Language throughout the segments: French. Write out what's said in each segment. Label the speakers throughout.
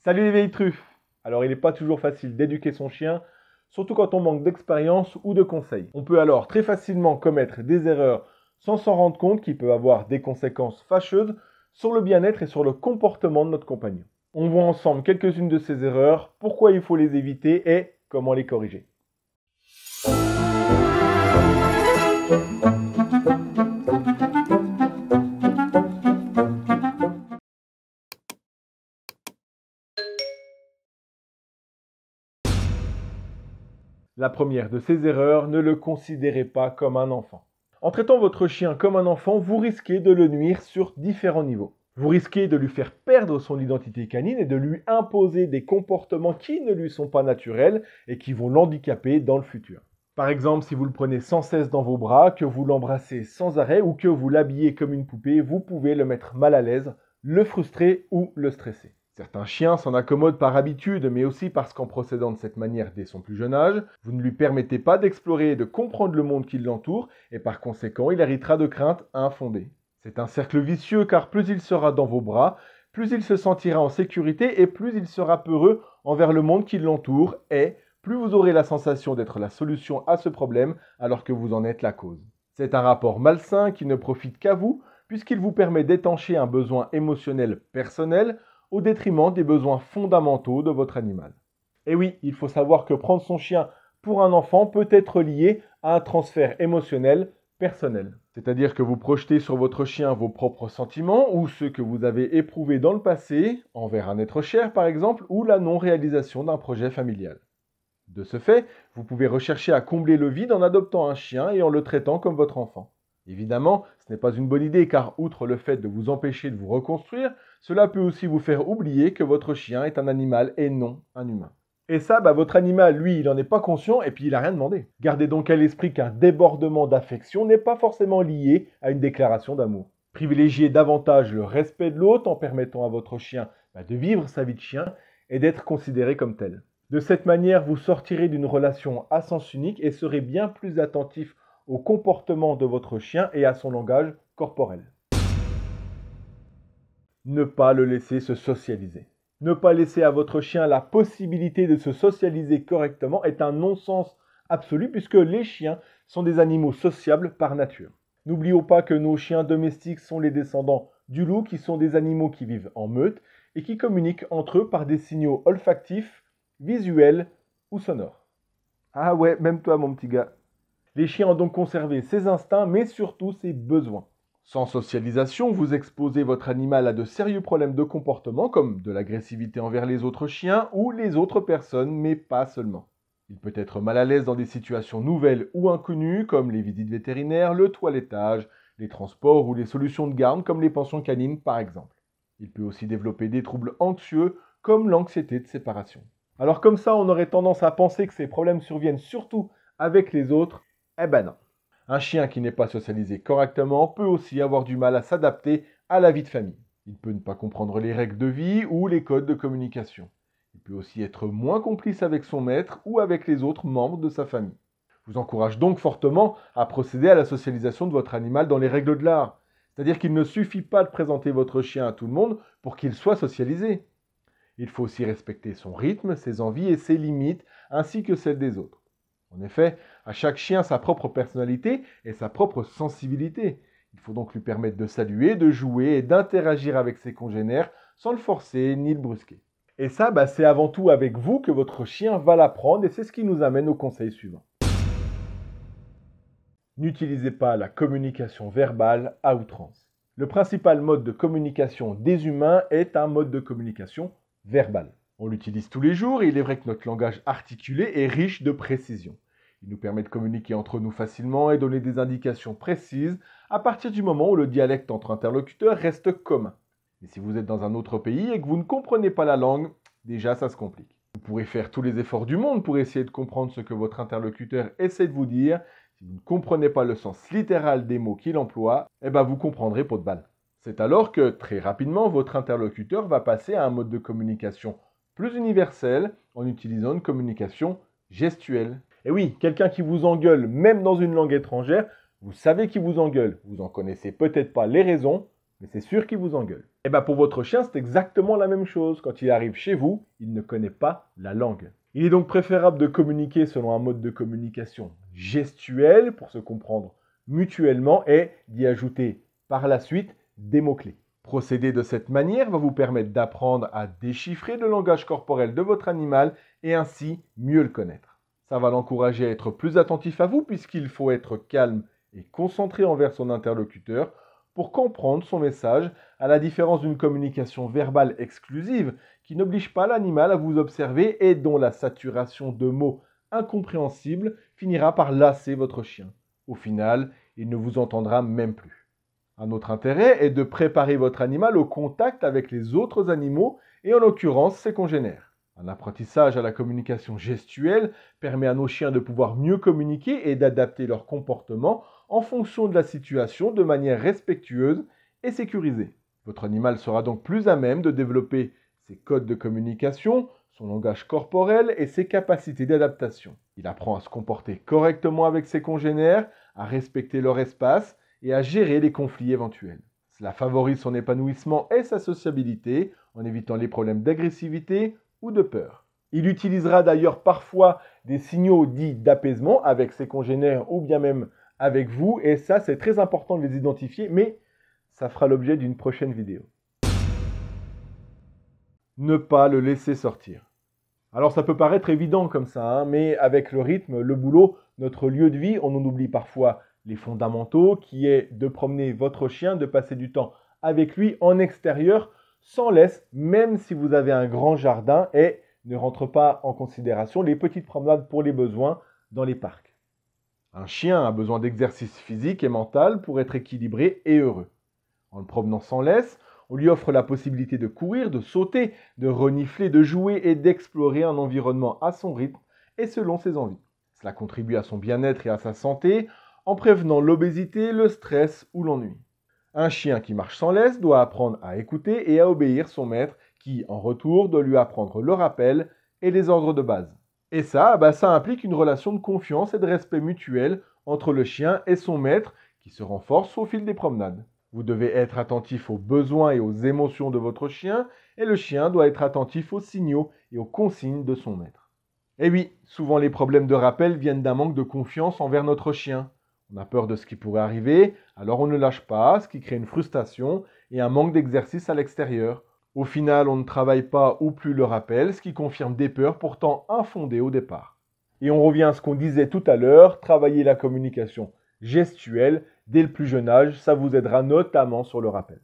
Speaker 1: Salut les vieilles truffes! Alors il n'est pas toujours facile d'éduquer son chien, surtout quand on manque d'expérience ou de conseils. On peut alors très facilement commettre des erreurs sans s'en rendre compte qui peuvent avoir des conséquences fâcheuses sur le bien-être et sur le comportement de notre compagnon. On voit ensemble quelques-unes de ces erreurs, pourquoi il faut les éviter et comment les corriger. La première de ces erreurs, ne le considérez pas comme un enfant. En traitant votre chien comme un enfant, vous risquez de le nuire sur différents niveaux. Vous risquez de lui faire perdre son identité canine et de lui imposer des comportements qui ne lui sont pas naturels et qui vont l'handicaper dans le futur. Par exemple, si vous le prenez sans cesse dans vos bras, que vous l'embrassez sans arrêt ou que vous l'habillez comme une poupée, vous pouvez le mettre mal à l'aise, le frustrer ou le stresser. Certains chiens s'en accommodent par habitude, mais aussi parce qu'en procédant de cette manière dès son plus jeune âge, vous ne lui permettez pas d'explorer et de comprendre le monde qui l'entoure, et par conséquent, il héritera de craintes infondées. C'est un cercle vicieux car plus il sera dans vos bras, plus il se sentira en sécurité et plus il sera peureux envers le monde qui l'entoure, et plus vous aurez la sensation d'être la solution à ce problème alors que vous en êtes la cause. C'est un rapport malsain qui ne profite qu'à vous, puisqu'il vous permet d'étancher un besoin émotionnel personnel, au détriment des besoins fondamentaux de votre animal. Et oui, il faut savoir que prendre son chien pour un enfant peut être lié à un transfert émotionnel personnel. C'est-à-dire que vous projetez sur votre chien vos propres sentiments ou ceux que vous avez éprouvés dans le passé, envers un être cher par exemple, ou la non-réalisation d'un projet familial. De ce fait, vous pouvez rechercher à combler le vide en adoptant un chien et en le traitant comme votre enfant. Évidemment, ce n'est pas une bonne idée car, outre le fait de vous empêcher de vous reconstruire, cela peut aussi vous faire oublier que votre chien est un animal et non un humain. Et ça, votre animal, lui, il n'en est pas conscient et puis il n'a rien demandé. Gardez donc à l'esprit qu'un débordement d'affection n'est pas forcément lié à une déclaration d'amour. Privilégiez davantage le respect de l'autre en permettant à votre chien de vivre sa vie de chien et d'être considéré comme tel. De cette manière, vous sortirez d'une relation à sens unique et serez bien plus attentif au comportement de votre chien et à son langage corporel. Ne pas le laisser se socialiser. Ne pas laisser à votre chien la possibilité de se socialiser correctement est un non-sens absolu puisque les chiens sont des animaux sociables par nature. N'oublions pas que nos chiens domestiques sont les descendants du loup qui sont des animaux qui vivent en meute et qui communiquent entre eux par des signaux olfactifs, visuels ou sonores. Ah ouais, même toi mon petit gars. Les chiens ont donc conservé ses instincts, mais surtout ses besoins. Sans socialisation, vous exposez votre animal à de sérieux problèmes de comportement, comme de l'agressivité envers les autres chiens ou les autres personnes, mais pas seulement. Il peut être mal à l'aise dans des situations nouvelles ou inconnues, comme les visites vétérinaires, le toilettage, les transports ou les solutions de garde, comme les pensions canines par exemple. Il peut aussi développer des troubles anxieux, comme l'anxiété de séparation. Alors comme ça, on aurait tendance à penser que ces problèmes surviennent surtout avec les autres. Eh ben non. Un chien qui n'est pas socialisé correctement peut aussi avoir du mal à s'adapter à la vie de famille. Il peut ne pas comprendre les règles de vie ou les codes de communication. Il peut aussi être moins complice avec son maître ou avec les autres membres de sa famille. Je vous encourage donc fortement à procéder à la socialisation de votre animal dans les règles de l'art. C'est-à-dire qu'il ne suffit pas de présenter votre chien à tout le monde pour qu'il soit socialisé. Il faut aussi respecter son rythme, ses envies et ses limites, ainsi que celles des autres. En effet, à chaque chien sa propre personnalité et sa propre sensibilité. Il faut donc lui permettre de saluer, de jouer et d'interagir avec ses congénères sans le forcer ni le brusquer. Et ça, c'est avant tout avec vous que votre chien va l'apprendre et c'est ce qui nous amène au conseil suivant. N'utilisez pas la communication verbale à outrance. Le principal mode de communication des humains est un mode de communication verbal. On l'utilise tous les jours et il est vrai que notre langage articulé est riche de précision. Il nous permet de communiquer entre nous facilement et donner des indications précises à partir du moment où le dialecte entre interlocuteurs reste commun. Et si vous êtes dans un autre pays et que vous ne comprenez pas la langue, déjà ça se complique. Vous pourrez faire tous les efforts du monde pour essayer de comprendre ce que votre interlocuteur essaie de vous dire. Si vous ne comprenez pas le sens littéral des mots qu'il emploie, vous comprendrez pot de balle. C'est alors que, très rapidement, votre interlocuteur va passer à un mode de communication plus universel en utilisant une communication gestuelle. Et oui, quelqu'un qui vous engueule, même dans une langue étrangère, vous savez qu'il vous engueule. Vous n'en connaissez peut-être pas les raisons, mais c'est sûr qu'il vous engueule. Et bien pour votre chien, c'est exactement la même chose. Quand il arrive chez vous, il ne connaît pas la langue. Il est donc préférable de communiquer selon un mode de communication gestuel pour se comprendre mutuellement et d'y ajouter par la suite des mots-clés. Procéder de cette manière va vous permettre d'apprendre à déchiffrer le langage corporel de votre animal et ainsi mieux le connaître. Ça va l'encourager à être plus attentif à vous puisqu'il faut être calme et concentré envers son interlocuteur pour comprendre son message, à la différence d'une communication verbale exclusive qui n'oblige pas l'animal à vous observer et dont la saturation de mots incompréhensibles finira par lasser votre chien. Au final, il ne vous entendra même plus. Un autre intérêt est de préparer votre animal au contact avec les autres animaux et en l'occurrence ses congénères. Un apprentissage à la communication gestuelle permet à nos chiens de pouvoir mieux communiquer et d'adapter leur comportement en fonction de la situation de manière respectueuse et sécurisée. Votre animal sera donc plus à même de développer ses codes de communication, son langage corporel et ses capacités d'adaptation. Il apprend à se comporter correctement avec ses congénères, à respecter leur espace et à gérer les conflits éventuels. Cela favorise son épanouissement et sa sociabilité en évitant les problèmes d'agressivité ou de peur. Il utilisera d'ailleurs parfois des signaux dits d'apaisement avec ses congénères ou bien même avec vous, et ça c'est très important de les identifier, mais ça fera l'objet d'une prochaine vidéo. Ne pas le laisser sortir. Alors ça peut paraître évident comme ça, mais avec le rythme, le boulot, notre lieu de vie, on en oublie parfois les fondamentaux, qui est de promener votre chien, de passer du temps avec lui en extérieur, sans laisse, même si vous avez un grand jardin, et ne rentre pas en considération les petites promenades pour les besoins dans les parcs. Un chien a besoin d'exercice physique et mental pour être équilibré et heureux. En le promenant sans laisse, on lui offre la possibilité de courir, de sauter, de renifler, de jouer et d'explorer un environnement à son rythme et selon ses envies. Cela contribue à son bien-être et à sa santé en prévenant l'obésité, le stress ou l'ennui. Un chien qui marche sans laisse doit apprendre à écouter et à obéir son maître qui, en retour, doit lui apprendre le rappel et les ordres de base. Et ça implique une relation de confiance et de respect mutuel entre le chien et son maître qui se renforce au fil des promenades. Vous devez être attentif aux besoins et aux émotions de votre chien et le chien doit être attentif aux signaux et aux consignes de son maître. Et oui, souvent les problèmes de rappel viennent d'un manque de confiance envers notre chien. On a peur de ce qui pourrait arriver, alors on ne lâche pas, ce qui crée une frustration et un manque d'exercice à l'extérieur. Au final, on ne travaille pas ou plus le rappel, ce qui confirme des peurs pourtant infondées au départ. Et on revient à ce qu'on disait tout à l'heure, travailler la communication gestuelle dès le plus jeune âge, ça vous aidera notamment sur le rappel.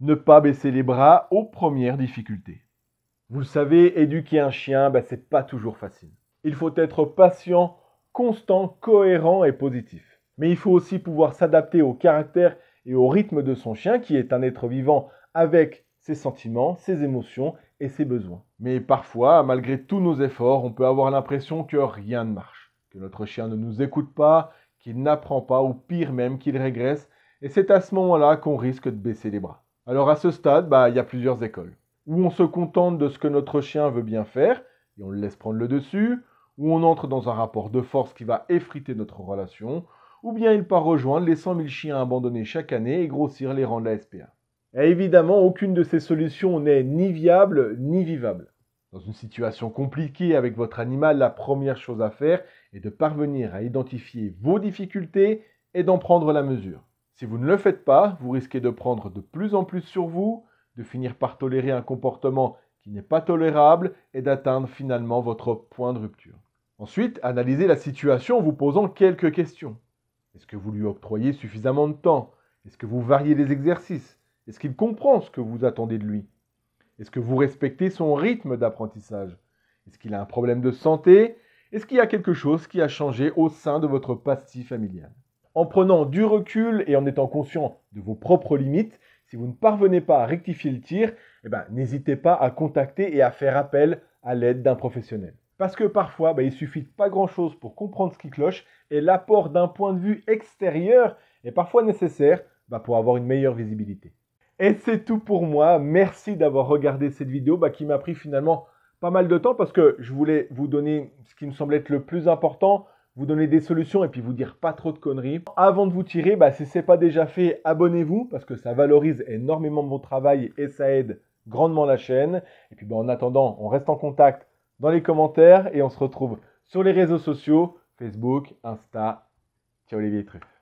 Speaker 1: Ne pas baisser les bras aux premières difficultés. Vous le savez, éduquer un chien, c'est pas toujours facile. Il faut être patient, constant, cohérent et positif. Mais il faut aussi pouvoir s'adapter au caractère et au rythme de son chien qui est un être vivant avec ses sentiments, ses émotions et ses besoins. Mais parfois, malgré tous nos efforts, on peut avoir l'impression que rien ne marche, que notre chien ne nous écoute pas, qu'il n'apprend pas ou pire même qu'il régresse et c'est à ce moment-là qu'on risque de baisser les bras. Alors à ce stade, il y a plusieurs écoles. Où on se contente de ce que notre chien veut bien faire et on le laisse prendre le dessus, où on entre dans un rapport de force qui va effriter notre relation, ou bien il part rejoindre les 100 000 chiens abandonnés chaque année et grossir les rangs de la SPA. Et évidemment, aucune de ces solutions n'est ni viable ni vivable. Dans une situation compliquée avec votre animal, la première chose à faire est de parvenir à identifier vos difficultés et d'en prendre la mesure. Si vous ne le faites pas, vous risquez de prendre de plus en plus sur vous, de finir par tolérer un comportement qui n'est pas tolérable et d'atteindre finalement votre point de rupture. Ensuite, analysez la situation en vous posant quelques questions. Est-ce que vous lui octroyez suffisamment de temps? Est-ce que vous variez les exercices? Est-ce qu'il comprend ce que vous attendez de lui? Est-ce que vous respectez son rythme d'apprentissage? Est-ce qu'il a un problème de santé? Est-ce qu'il y a quelque chose qui a changé au sein de votre passif familial? En prenant du recul et en étant conscient de vos propres limites, si vous ne parvenez pas à rectifier le tir, n'hésitez pas à contacter et à faire appel à l'aide d'un professionnel. Parce que parfois, il suffit de pas grand-chose pour comprendre ce qui cloche et l'apport d'un point de vue extérieur est parfois nécessaire pour avoir une meilleure visibilité. Et c'est tout pour moi. Merci d'avoir regardé cette vidéo qui m'a pris finalement pas mal de temps parce que je voulais vous donner ce qui me semble être le plus important, vous donner des solutions et puis vous dire pas trop de conneries. Avant de vous tirer, si ce n'est pas déjà fait, abonnez-vous parce que ça valorise énormément mon travail et ça aide grandement la chaîne. Et puis en attendant, on reste en contact dans les commentaires et on se retrouve sur les réseaux sociaux, Facebook, Insta. Ciao les vieilles truffes.